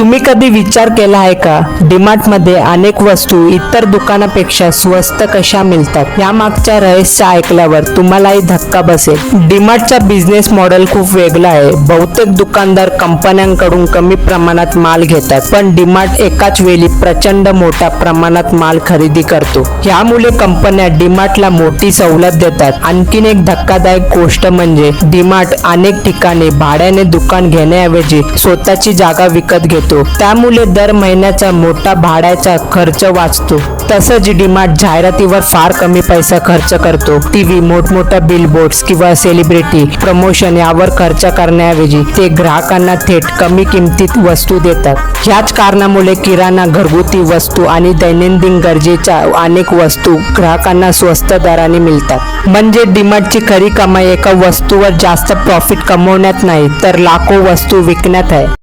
तुम्ही कधी विचार केला आहे का, डीमार्ट मध्ये अनेक वस्तू इतर दुकानापेक्षा स्वस्त कशा मिळतात? या मागच्या रहस्य ऐकल्यावर तुम्हालाही धक्का बसेल. डीमार्टचा बिझनेस मॉडेल खूप वेगळा आहे. बहुतेक दुकानदार कंपन्यांकडून कमी प्रमाणात माल घेतात, पण डीमार्ट एकाच वेळी प्रचंड मोठ्या प्रमाणात माल खरेदी करतो. यामुळे कंपन्या डीमार्टला मोठी सवलत देतात. आणखीन एक धक्कादायक गोष्ट म्हणजे डीमार्ट अनेक ठिकाणी भाड्याने दुकान घेण्याऐवजी स्वतःची जागा विकत घेतो. त्यामुळे दर महिन्याचा मोठा भाड्याचा खर्च वाचतो. तसंच डीमार्ट जाहिरातीवर फार कमी पैसा खर्च करतो. टीव्ही, मोठमोठ्या बिलबोर्ड्स किंवा सेलिब्रिटी प्रमोशन यावर खर्च करण्याऐवजी ते ग्राहकांना थेट कमी किमतीत वस्तू देतात. ह्याच कारणामुळे किराणा, घरगुती वस्तू आणि दैनंदिन गरजेच्या अनेक वस्तू ग्राहकांना स्वस्त दराने मिळतात. म्हणजे डीमार्टची खरी कमाई एका वस्तूवर जास्त प्रॉफिट कमवण्यात नाही, तर लाखो वस्तू विकण्यात आहे.